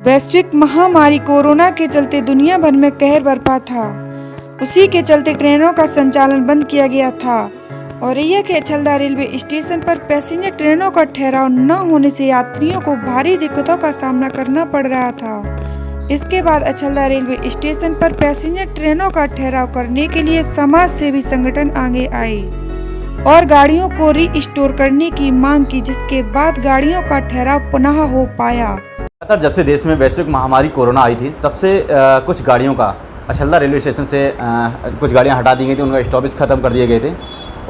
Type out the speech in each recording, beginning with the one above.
वैश्विक महामारी कोरोना के चलते दुनिया भर में कहर बरपा था। उसी के चलते ट्रेनों का संचालन बंद किया गया था। औरैया के अछलदा रेलवे स्टेशन पर पैसेंजर ट्रेनों का ठहराव न होने से यात्रियों को भारी दिक्कतों का सामना करना पड़ रहा था। इसके बाद अछलदा रेलवे स्टेशन पर पैसेंजर ट्रेनों का ठहराव करने के लिए समाज सेवी संगठन आगे आए और गाड़ियों को रीस्टोर करने की मांग की, जिसके बाद गाड़ियों का ठहराव पुनः हो पाया। जब से देश में वैश्विक महामारी कोरोना आई थी तब से कुछ गाड़ियों का अछलदा रेलवे स्टेशन से कुछ गाड़ियां हटा दी गई थी, उनका स्टॉपेज ख़त्म कर दिए गए थे।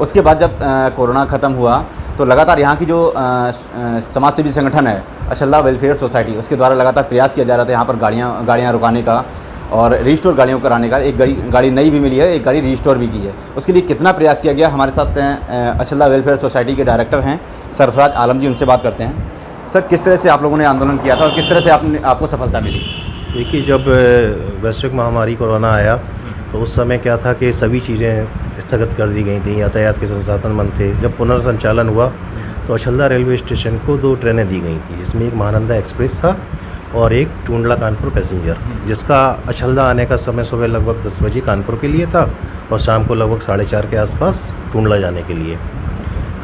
उसके बाद जब कोरोना ख़त्म हुआ तो लगातार यहाँ की जो समाज सेवी संगठन है अछलदा वेलफेयर सोसाइटी, उसके द्वारा लगातार प्रयास किया जा रहा था यहाँ पर गाड़ियाँ रुकाने का और रीस्टोर गाड़ियों कराने का। एक गाड़ी नई भी मिली है, एक गाड़ी रीस्टोर भी की है। उसके लिए कितना प्रयास किया गया, हमारे साथ अछलदा वेलफेयर सोसाइटी के डायरेक्टर हैं सरफराज आलम जी, उनसे बात करते हैं। सर, किस तरह से आप लोगों ने आंदोलन किया था और किस तरह से आपको सफलता मिली? देखिए, जब वैश्विक महामारी कोरोना आया तो उस समय क्या था कि सभी चीज़ें स्थगित कर दी गई थी, यातायात के संसाधन बंद थे। जब पुनर्संचालन हुआ तो अछलदा रेलवे स्टेशन को 2 ट्रेनें दी गई थी, जिसमें एक महानंदा एक्सप्रेस था और एक टूंडला कानपुर पैसेंजर, जिसका अछलदा आने का समय सुबह लगभग 10 बजे कानपुर के लिए था और शाम को लगभग 4:30 के आसपास टूंडला जाने के लिए।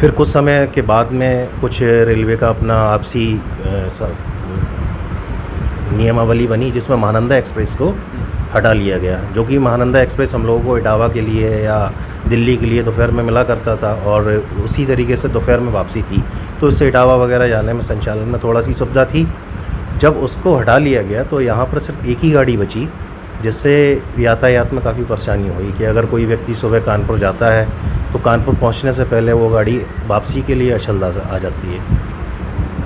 फिर कुछ समय के बाद में कुछ रेलवे का अपना आपसी नियमावली बनी, जिसमें महानंदा एक्सप्रेस को हटा लिया गया, जो कि महानंदा एक्सप्रेस हम लोगों को इटावा के लिए या दिल्ली के लिए दोपहर में मिला करता था और उसी तरीके से दोपहर में वापसी थी, तो इससे इटावा वगैरह जाने में संचालन में थोड़ा सी सुविधा थी। जब उसको हटा लिया गया तो यहाँ पर सिर्फ एक ही गाड़ी बची, जिससे यातायात में काफ़ी परेशानी हुई कि अगर कोई व्यक्ति सुबह कानपुर जाता है तो कानपुर पहुंचने से पहले वो गाड़ी वापसी के लिए अछलदा आ जाती है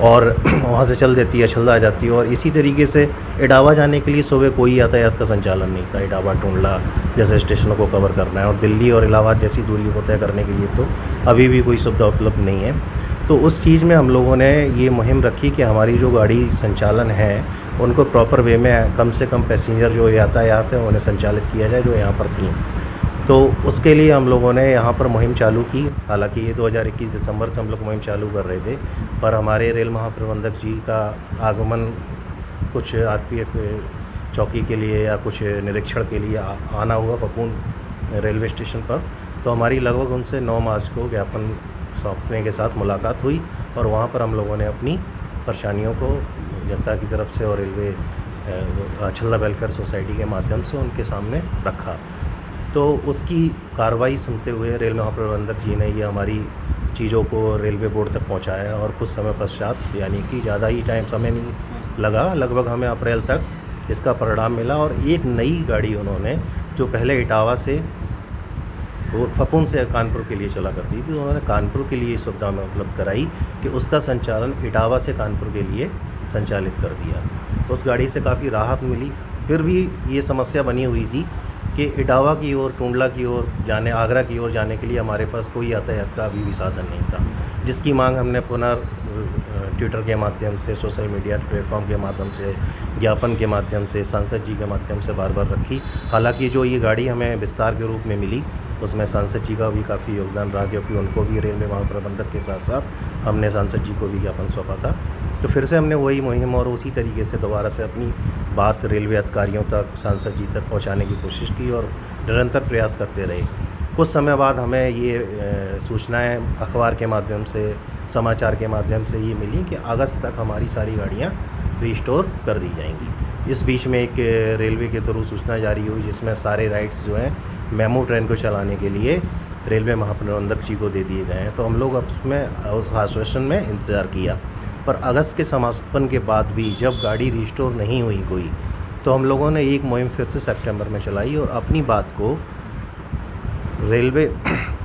और वहाँ से चल देती है, अछलदा आ जाती है। और इसी तरीके से इटावा जाने के लिए सुबह कोई यातायात का संचालन नहीं था। इटावा टूंडला जैसे स्टेशनों को कवर करना है और दिल्ली और इलाहाबाद जैसी दूरी को तय करने के लिए तो अभी भी कोई सुविधा उपलब्ध नहीं है। तो उस चीज़ में हम लोगों ने ये मुहिम रखी कि हमारी जो गाड़ी संचालन है उनको प्रॉपर वे में कम से कम पैसेंजर जो यातायात है उन्हें संचालित किया जाए, जो यहाँ पर थी। तो उसके लिए हम लोगों ने यहाँ पर मुहिम चालू की। हालांकि ये 2021 दिसंबर से हम लोग मुहिम चालू कर रहे थे, पर हमारे रेल महाप्रबंधक जी का आगमन कुछ आरपीएफ चौकी के लिए या कुछ निरीक्षण के लिए आना हुआ पपून रेलवे स्टेशन पर, तो हमारी लगभग उनसे 9 मार्च को ज्ञापन सौंपने के साथ मुलाकात हुई और वहाँ पर हम लोगों ने अपनी परेशानियों को जनता की तरफ से और रेलवे अछलदा वेलफेयर सोसाइटी के माध्यम से उनके सामने रखा। तो उसकी कार्रवाई सुनते हुए रेल महाप्रबंधक जी ने ये हमारी चीज़ों को रेलवे बोर्ड तक पहुंचाया और कुछ समय पश्चात, यानी कि ज़्यादा ही समय नहीं लगा, लगभग हमें अप्रैल तक इसका परिणाम मिला और एक नई गाड़ी उन्होंने, जो पहले इटावा से फपून से कानपुर के लिए चला करती थी, उन्होंने कानपुर के लिए सुविधा में उपलब्ध कराई कि उसका संचालन इटावा से कानपुर के लिए संचालित कर दिया। उस गाड़ी से काफ़ी राहत मिली। फिर भी ये समस्या बनी हुई थी कि इटावा की ओर, टूंडला की ओर जाने, आगरा की ओर जाने के लिए हमारे पास कोई यातायात का अभी भी साधन नहीं था, जिसकी मांग हमने ट्विटर के माध्यम से, सोशल मीडिया प्लेटफॉर्म के माध्यम से, ज्ञापन के माध्यम से, सांसद जी के माध्यम से बार बार रखी। हालांकि जो ये गाड़ी हमें विस्तार के रूप में मिली उसमें सांसद जी का भी काफ़ी योगदान रहा, क्योंकि उनको भी रेलवे महाप्रबंधक के साथ साथ हमने सांसद जी को भी ज्ञापन सौंपा था। तो फिर से हमने वही मुहिम और उसी तरीके से दोबारा से अपनी बात रेलवे अधिकारियों तक, सांसद जी तक पहुंचाने की कोशिश की और निरंतर प्रयास करते रहे। कुछ समय बाद हमें ये सूचनाएं अखबार के माध्यम से, समाचार के माध्यम से ये मिली कि अगस्त तक हमारी सारी गाड़ियाँ रीस्टोर कर दी जाएंगी। इस बीच में एक रेलवे के थ्रू सूचना जारी हुई, जिसमें सारे राइट्स जो हैं मेमू ट्रेन को चलाने के लिए रेलवे महाप्रबंधक जी को दे दिए गए हैं। तो हम लोग उसमें उस आश्वासन में इंतज़ार किया, पर अगस्त के समापन के बाद भी जब गाड़ी रीस्टोर नहीं हुई कोई, तो हम लोगों ने एक मुहिम फिर से सितंबर में चलाई और अपनी बात को रेलवे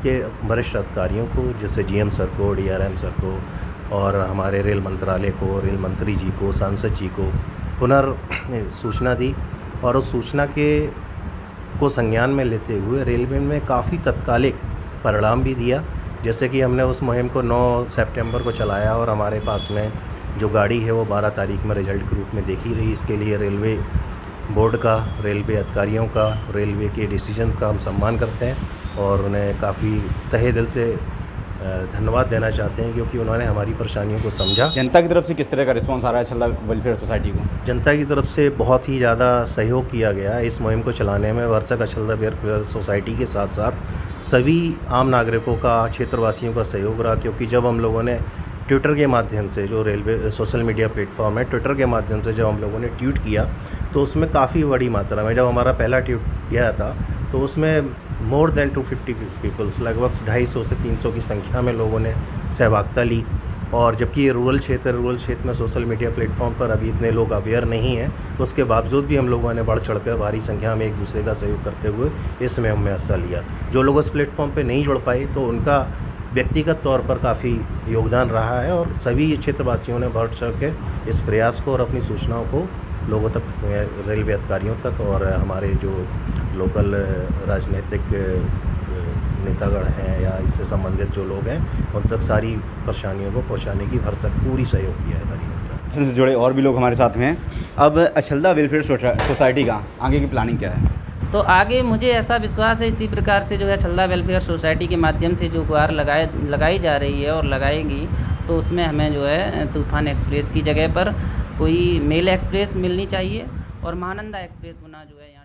के वरिष्ठ अधिकारियों को, जैसे जीएम सर को, डीआरएम सर को और हमारे रेल मंत्रालय को, रेल मंत्री जी को, सांसद जी को सूचना दी और उस सूचना को संज्ञान में लेते हुए रेलवे में काफ़ी तत्कालिक परिणाम भी दिया। जैसे कि हमने उस मुहिम को 9 सितंबर को चलाया और हमारे पास में जो गाड़ी है वो 12 तारीख में रिजल्ट के रूप में देखी रही। इसके लिए रेलवे बोर्ड का, रेलवे अधिकारियों का, रेलवे के डिसीजन का हम सम्मान करते हैं और उन्हें काफ़ी तहे दिल से धन्यवाद देना चाहते हैं, क्योंकि उन्होंने हमारी परेशानियों को समझा। जनता की तरफ से किस तरह का रिस्पांस आ रहा है अछलदा वेलफेयर सोसाइटी को? जनता की तरफ से बहुत ही ज़्यादा सहयोग किया गया है इस मुहिम को चलाने में। वर्षक अछलदा वेलफेयर सोसाइटी के साथ साथ सभी आम नागरिकों का, क्षेत्रवासियों का सहयोग रहा, क्योंकि जब हम लोगों ने ट्विटर के माध्यम से, जो रेलवे सोशल मीडिया प्लेटफॉर्म है, ट्विटर के माध्यम से जब हम लोगों ने ट्वीट किया तो उसमें काफ़ी बड़ी मात्रा में, जब हमारा पहला ट्वीट गया था तो उसमें मोर देन 250 पीपल्स, लगभग 250 से 300 की संख्या में लोगों ने सहभागिता ली। और जबकि ये रूरल क्षेत्र में सोशल मीडिया प्लेटफॉर्म पर अभी इतने लोग अवेयर नहीं हैं, उसके बावजूद भी हम लोगों ने बढ़ चढ़कर भारी संख्या में एक दूसरे का सहयोग करते हुए इस मुहिम में हिस्सा लिया। जो लोग इस प्लेटफॉर्म पे नहीं जुड़ पाए तो उनका व्यक्तिगत तौर पर काफ़ी योगदान रहा है, और सभी क्षेत्रवासियों ने बढ़ चढ़ के इस प्रयास को और अपनी सूचनाओं को लोगों तक, रेलवे अधिकारियों तक और हमारे जो लोकल राजनीतिक नेतागण हैं या इससे संबंधित जो लोग हैं उन तक सारी परेशानियों को पहुंचाने की भरसक पूरी सहयोग किया है सारी जनता। से जुड़े और भी लोग हमारे साथ में हैं। अब अछलदा वेलफेयर सोसाइटी का आगे की प्लानिंग क्या है? तो आगे मुझे ऐसा विश्वास है, इसी प्रकार से जो है अछलदा वेलफेयर सोसाइटी के माध्यम से जो गुहार लगाई जा रही है और लगाएगी, तो उसमें हमें जो है तूफान एक्सप्रेस की जगह पर कोई मेल एक्सप्रेस मिलनी चाहिए और महानंदा एक्सप्रेस होना जो है यहाँ